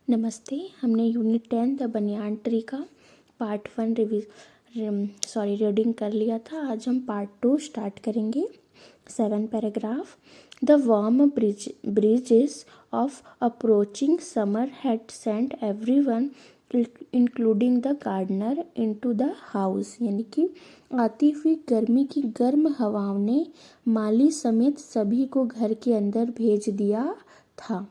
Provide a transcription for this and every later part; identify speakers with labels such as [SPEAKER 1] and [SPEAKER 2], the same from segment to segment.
[SPEAKER 1] नमस्ते। हमने unit 10 the banyan tree का पार्ट 1 रीडिंग कर लिया था। आज हम पार्ट 2 स्टार्ट करेंगे। 7 paragraph. The warm breezes of approaching summer had sent everyone including the gardener into the house. यानी कि आती हुई गर्मी की गर्म हवाओं ने माली समेत सभी को घर के अंदर भेज दिया था।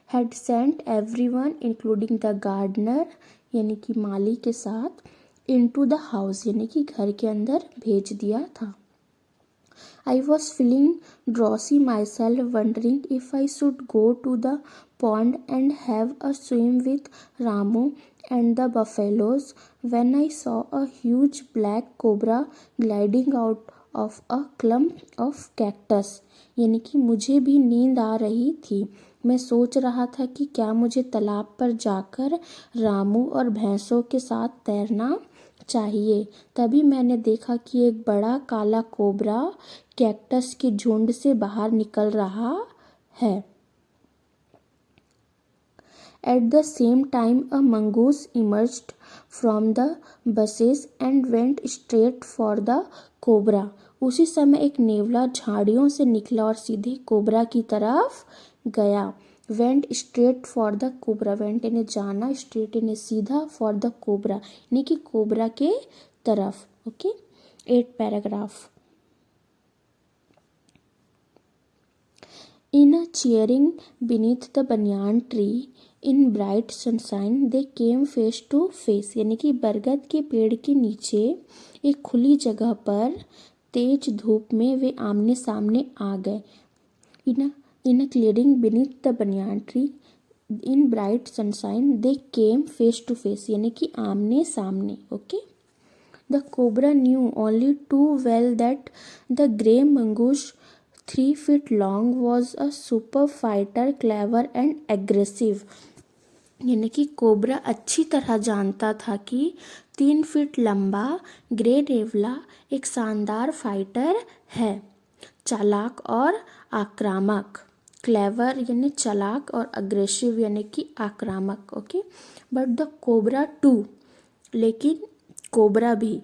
[SPEAKER 1] had sent everyone including the gardener यानी कि माली के साथ into the house यानी कि घर के अंदर भेज दिया था। I was feeling drowsy myself, wondering if I should go to the pond and have a swim with Ramu and the buffaloes when I saw a huge black cobra gliding out of a clump of cactus। यानी कि मुझे भी नींद आ रही थी। मैं सोच रहा था कि क्या मुझे तालाब पर जाकर रामू और भैंसों के साथ तैरना चाहिए। तभी मैंने देखा कि एक बड़ा काला कोबरा कैक्टस के झुंड से बाहर निकल रहा है। At the same time, a mongoose emerged from the bushes and went straight for the cobra। उसी समय एक नेवला झाड़ियों से निकला और सीधे कोबरा की तरफ गया। Went straight for the cobra। Went यानी जाना, straight यानी सीधा, for the cobra यानी कि कोबरा के तरफ। Okay. 8 paragraph. In a cheering beneath the banyan tree in bright sunshine they came face to face। यानी कि बरगद के पेड़ के नीचे एक खुली जगह पर तेज धूप में वे आमने सामने आ गए। In a clearing beneath the banyan tree in bright sunshine they came face to face यानी कि आमने सामने। Okay. The cobra knew only too well that the grey mongoose 3 feet long was a super fighter, clever and aggressive। यानी कि cobra अच्छी तरह जानता था कि 3 फीट लंबा ग्रे नेवला एक शानदार फाइटर है, चालाक और आक्रामक। क्लेवर यानी चालाक और अग्रेसिव यानी कि आक्रामक। Okay. But the cobra too लेकिन कोबरा भी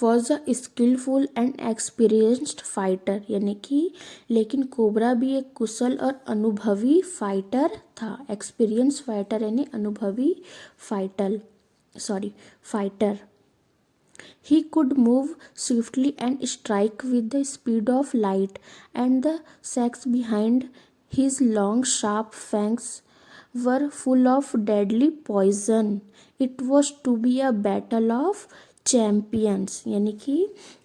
[SPEAKER 1] was a skillful and experienced fighter यानी कि लेकिन कोबरा भी एक कुशल और अनुभवी फाइटर था। एक्सपीरियंस फाइटर यानी अनुभवी fighter. He could move swiftly and strike with the speed of light, and the sacks behind his long sharp fangs were full of deadly poison। It was to be a battle of champions यानी कि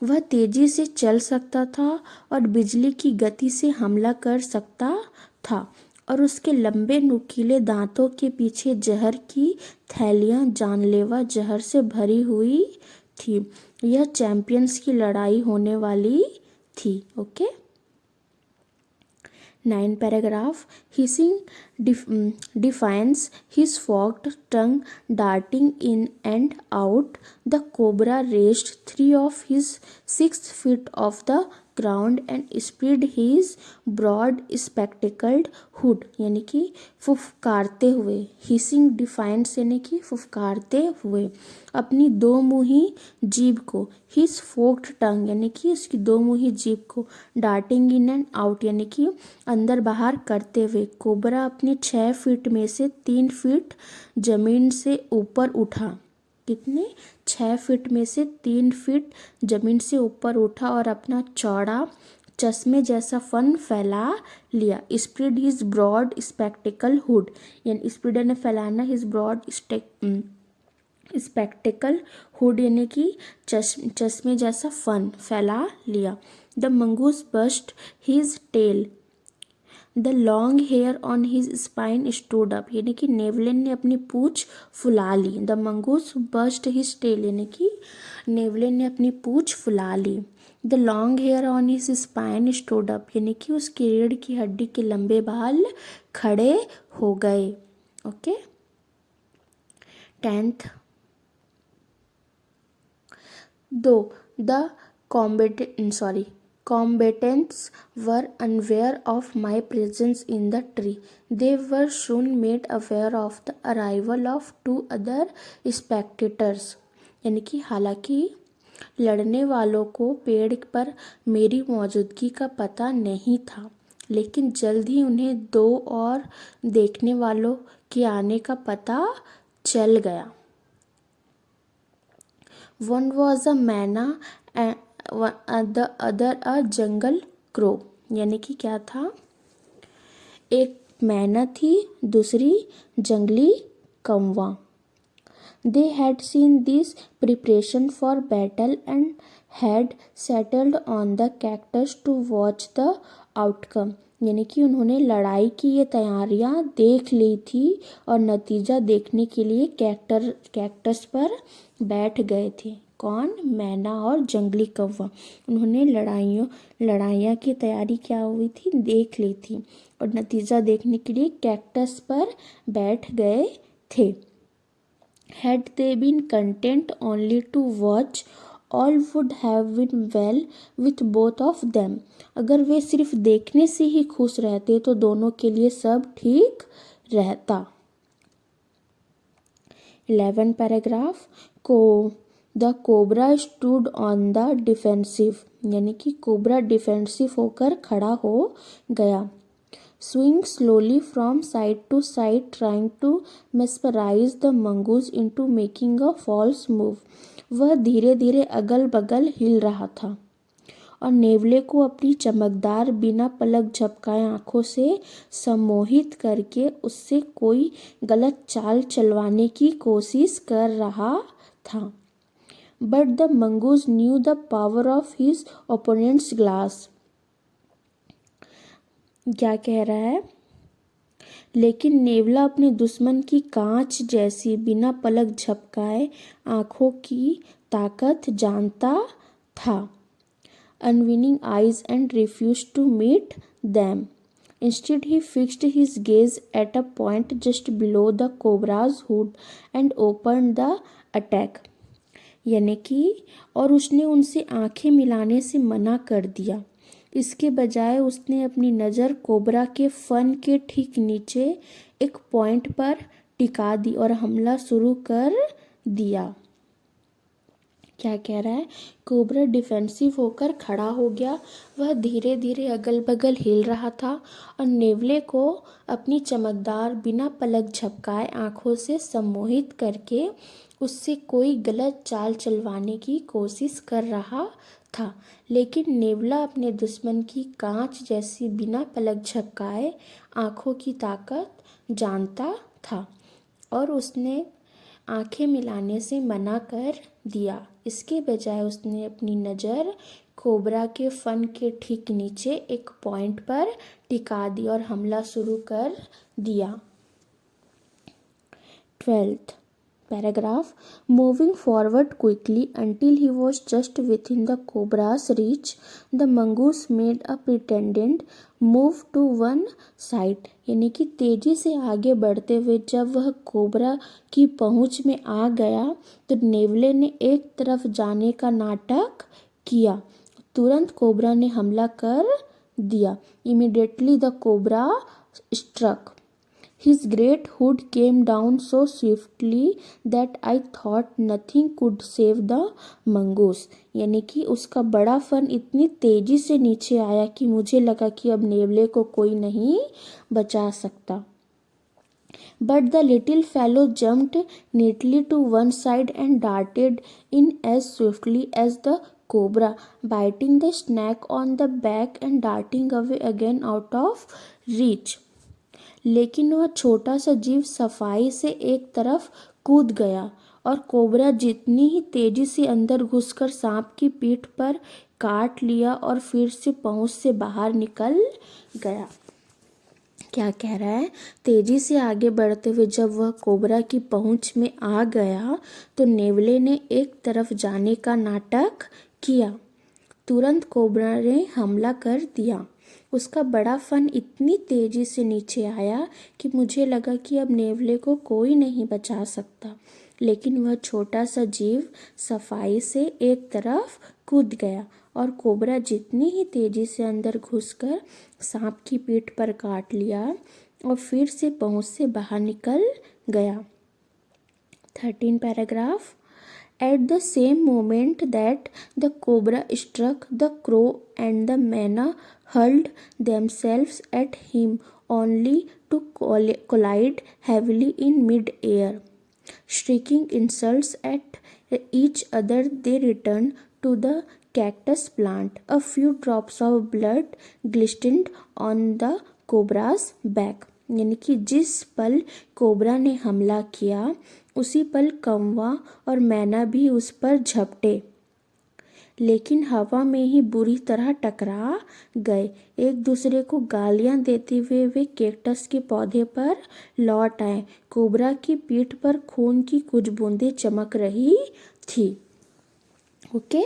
[SPEAKER 1] वह तेजी से चल सकता था और बिजली की गति से हमला कर सकता था और उसके लंबे नुकीले दांतों के पीछे जहर की थैलियां जानलेवा जहर से भरी हुई थी। यह चैंपियंस की लड़ाई होने वाली थी। Okay. 9 paragraph। Hissing defiance, his forked tongue darting in and out, the cobra raised 3 of his 6 feet off the ground and spread his broad spectacled hood यानी कि फुफकारते हुए। हिसिंग डिफाइंस यानी कि फुफकारते हुए अपनी दो मुही जीभ को, हिज फोक्ड टंग यानी कि उसकी दो मुही जीभ को, डार्टिंग इन एंड आउट यानी कि अंदर बाहर करते हुए कोबरा अपने 6 फीट में से 3 फीट जमीन से ऊपर उठा। कितने? 6 फीट में से 3 फीट जमीन से ऊपर उठा और अपना चौड़ा चश्मे जैसा फन फैला लिया। Spread his broad spectacle hood यानी स्प्रेड ने फैलाना, हिज ब्रॉड स्पेक्टिकल हुड यानी कि चश्मे जैसा फन फैला लिया। The mongoose bust his tail, the long hair on his spine stood up यानी कि नेवले ने अपनी पूंछ फुला ली। The mongoose bust his tail यानी कि नेवले ने अपनी पूंछ फुला ली। The long hair on his spine stood up यानी कि उसकी रीढ़ की हड्डी के लंबे बाल खड़े हो गए। ओके। 10th। दो the combatants were unaware of my presence in the tree. They were soon made aware of the arrival of 2 other spectators. यानी कि हालांकि लड़ने वालों को पेड़ पर मेरी मौजूदगी का पता नहीं था, लेकिन जल्द ही उन्हें 2 और देखने वालों के आने का पता चल गया। One was a मैना and the other a jungle crow. यानी कि क्या था, एक मैना थी, दूसरी जंगली कौवा। They had seen this preparation for battle and had settled on the cactus to watch the outcome। यानी कि उन्होंने लड़ाई की ये तैयारियां देख ली थी और नतीजा देखने के लिए कैक्टस पर बैठ गए थे। कौन? मैना और जंगली कौवा। उन्होंने लड़ाइयाँ की तैयारी क्या हुई थी, देख ली थी और नतीजा देखने के लिए कैक्टस पर बैठ गए थे। Had they been content only to watch, all would have been well with both of them। अगर वे सिर्फ देखने से ही खुश रहते तो दोनों के लिए सब ठीक रहता। 11 पैराग्राफ को the cobra stood on the defensive. यानी कि कोबरा डिफेंसिव होकर खड़ा हो गया। Swing slowly from side to side, trying to mesmerize the mongoose into making a false move। वह धीरे धीरे अगल बगल हिल रहा था और नेवले को अपनी चमकदार बिना पलक झपकाए आंखों से सम्मोहित करके उससे कोई गलत चाल चलवाने की कोशिश कर रहा था। But the mongoose knew the power of his opponent's glass। क्या कह रहा है, लेकिन नेवला अपने दुश्मन की कांच जैसी बिना पलक झपकाए आंखों की ताकत जानता था। Unwinking eyes and refused to meet them. Instead he fixed his gaze at a point just below the cobra's hood and open the attack. यानी कि और उसने उनसे आंखें मिलाने से मना कर दिया। इसके बजाय उसने अपनी नज़र कोबरा के फन के ठीक नीचे एक पॉइंट पर टिका दी और हमला शुरू कर दिया। क्या कह रहा है, कोबरा डिफेंसिव होकर खड़ा हो गया। वह धीरे धीरे अगल बगल हिल रहा था और नेवले को अपनी चमकदार बिना पलक झपकाए आंखों से सम्मोहित करके उससे कोई गलत चाल चलवाने की कोशिश कर रहा था। लेकिन नेवला अपने दुश्मन की कांच जैसी बिना पलक झपकाए आंखों की ताकत जानता था और उसने आंखें मिलाने से मना कर दिया। इसके बजाय उसने अपनी नज़र कोबरा के फन के ठीक नीचे एक पॉइंट पर टिका दी और हमला शुरू कर दिया। 12th paragraph, moving forward quickly until he was just within the cobra's reach, the mongoose made a pretended move to one side। यानी कि तेजी से आगे बढ़ते हुए जब वह कोबरा की पहुंच में आ गया तो नेवले ने एक तरफ जाने का नाटक किया। तुरंत कोबरा ने हमला कर दिया। Immediately the cobra struck। His great hood came down so swiftly that I thought nothing could save the mongoose। यानी कि उसका बड़ा फन इतनी तेजी से नीचे आया कि मुझे लगा कि अब नेवले को कोई नहीं बचा सकता। But the little fellow jumped neatly to one side and darted in as swiftly as the cobra, biting the snake on the back and darting away again out of reach। लेकिन वह छोटा सा जीव सफाई से एक तरफ कूद गया और कोबरा जितनी ही तेजी से अंदर घुसकर सांप की पीठ पर काट लिया और फिर से पहुंच से बाहर निकल गया। क्या कह रहा है, तेजी से आगे बढ़ते हुए जब वह कोबरा की पहुंच में आ गया तो नेवले ने एक तरफ जाने का नाटक किया। तुरंत कोबरा ने हमला कर दिया। उसका बड़ा फन इतनी तेजी से नीचे आया कि मुझे लगा कि अब नेवले को कोई नहीं बचा सकता। लेकिन वह छोटा सा जीव सफाई से एक तरफ कूद गया और कोबरा जितनी ही तेजी से अंदर घुसकर सांप की पीठ पर काट लिया और फिर से पहुंच से बाहर निकल गया। 13 paragraph. At the same moment that the cobra struck the crow and the manna hurled themselves at him only to collide heavily in mid-air. Shrieking insults at each other, they returned to the cactus plant. A few drops of blood glistened on the cobra's back. यानी कि जिस पल cobra ने हमला किया उसी पल कौवा और मैना भी उस पर झपटे, लेकिन हवा में ही बुरी तरह टकरा गए। एक दूसरे को गालियां देते हुए वे कैक्टस के पौधे पर लौट आए। कोबरा की पीठ पर खून की कुछ बूंदें चमक रही थी। Okay.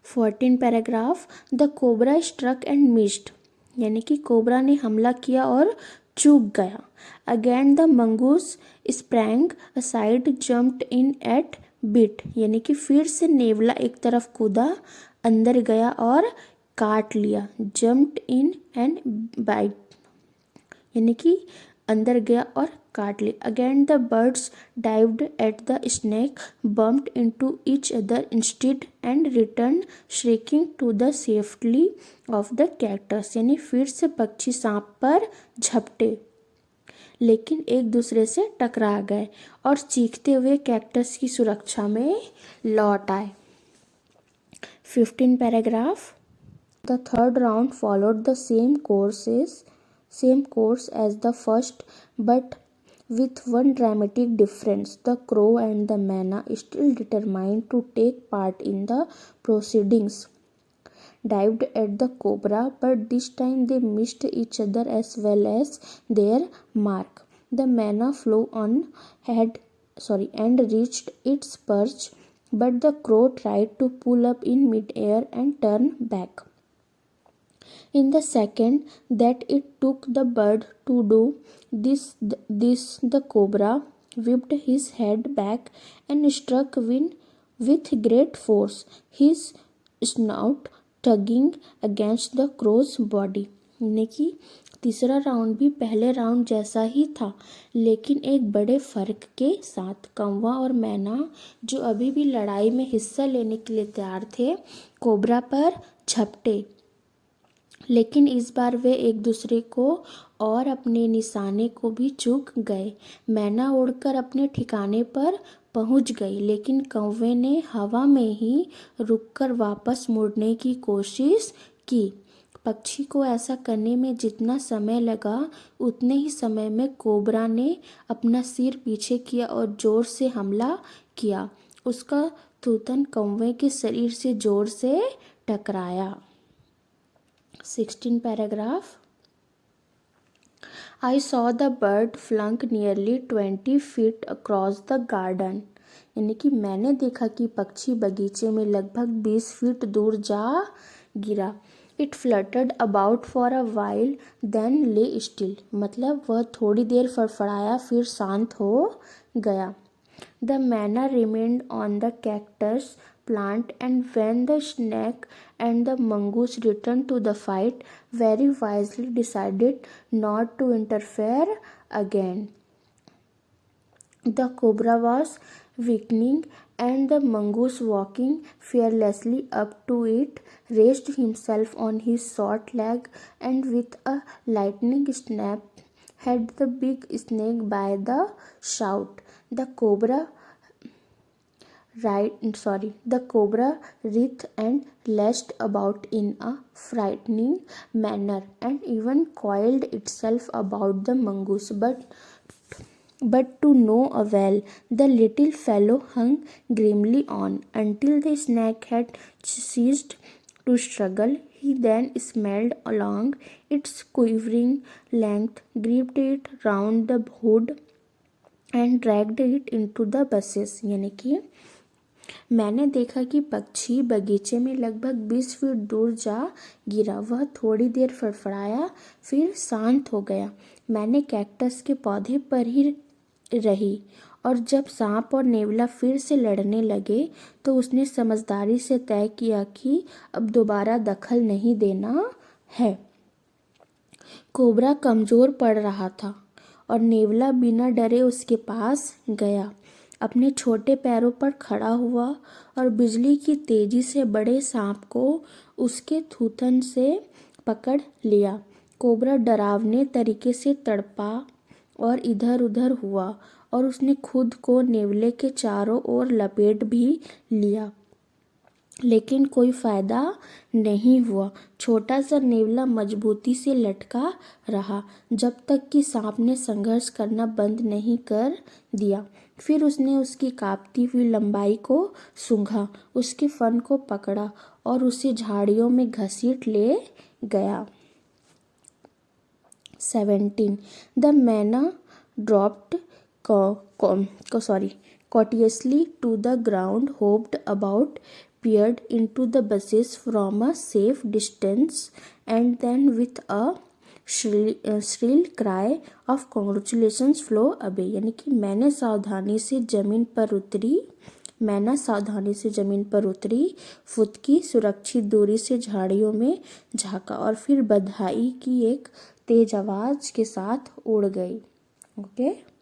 [SPEAKER 1] 14 paragraph. The cobra struck and missed, यानी कि कोबरा ने हमला किया और चूक गया। Again the mongoose sprang aside jumped in at bit, यानी कि फिर से नेवला एक तरफ कूदा, अंदर गया और काट लिया। जम्प्ड इन एंड बाइट, यानी कि अंदर गया और काट लिया। Again the birds dived at the snake, bumped into each other instead and return shrieking to the safety of the cactus, यानी फिर से पक्षी सांप पर झपटे, लेकिन एक दूसरे से टकरा गए और चीखते हुए कैक्टस की सुरक्षा में लौट आए। 15 paragraph. The third round followed the same course as the first, but with one dramatic difference. The crow and the manna, still determined to take part in the proceedings, dived at the cobra, but this time they missed each other as well as their mark. The manna flew on and reached its perch, but the crow tried to pull up in mid-air and turn back. In the second that it took the bird to do this, the cobra whipped his head back and struck with great force, his snout tugging against the crow's body. यानी कि तीसरा round भी पहले round जैसा ही था, लेकिन एक बड़े फर्क के साथ। कौवा और मैना, जो अभी भी लड़ाई में हिस्सा लेने के लिए तैयार थे, कोबरा पर झपटे, लेकिन इस बार वे एक दूसरे को और अपने निशाने को भी चूक गए। मैना उड़कर अपने ठिकाने पर पहुंच गई, लेकिन कौवे ने हवा में ही रुककर वापस मुड़ने की कोशिश की। पक्षी को ऐसा करने में जितना समय लगा, उतने ही समय में कोबरा ने अपना सिर पीछे किया और जोर से हमला किया। उसका थूथन कौवे के शरीर से जोर से टकराया। 16 paragraph. I saw the bird flung nearly 20 feet across the garden. यानी कि मैंने देखा कि पक्षी बगीचे में लगभग 20 फीट दूर जा गिरा। It fluttered about for a while, then lay still. मतलब वह थोड़ी देर फड़फड़ाया फिर शांत हो गया। The manna remained on the cactus plant, and when the snake and the mongoose returned to the fight, very wisely decided not to interfere again. The cobra was weakening, and the mongoose, walking fearlessly up to it, raised himself on his short leg and with a lightning snap had the big snake by the shout. The cobra writhed and lashed about in a frightening manner, and even coiled itself about the mongoose, but to no avail. The little fellow hung grimly on until the snake had ceased to struggle. He then smelled along its quivering length, gripped it round the hood, and dragged it into the bushes. यानी कि मैंने देखा कि पक्षी बगीचे में लगभग 20 feet दूर जा गिरा। वह थोड़ी देर फड़फड़ाया फिर शांत हो गया। मैंने कैक्टस के पौधे पर ही रही, और जब सांप और नेवला फिर से लड़ने लगे तो उसने समझदारी से तय किया कि अब दोबारा दखल नहीं देना है। कोबरा कमज़ोर पड़ रहा था और नेवला बिना डरे उसके पास गया, अपने छोटे पैरों पर खड़ा हुआ और बिजली की तेज़ी से बड़े सांप को उसके थूथन से पकड़ लिया। कोबरा डरावने तरीके से तड़पा और इधर उधर हुआ और उसने खुद को नेवले के चारों ओर लपेट भी लिया, लेकिन कोई फ़ायदा नहीं हुआ। छोटा सा नेवला मजबूती से लटका रहा जब तक कि सांप ने संघर्ष करना बंद नहीं कर दिया। फिर उसने उसकी कांपती हुई लंबाई को सूंघा, उसके फन को पकड़ा और उसे झाड़ियों में घसीट ले गया। 17. The manna dropped courteously to the ground, hopped about, peered into the bushes from a safe distance, and then with a shrill cry of congratulations flew away। यानी कि मैना सावधानी से ज़मीन पर उतरी, फुदकी, सुरक्षित दूरी से झाड़ियों में झांका और फिर बधाई की एक तेज आवाज़ के साथ उड़ गई। ओके।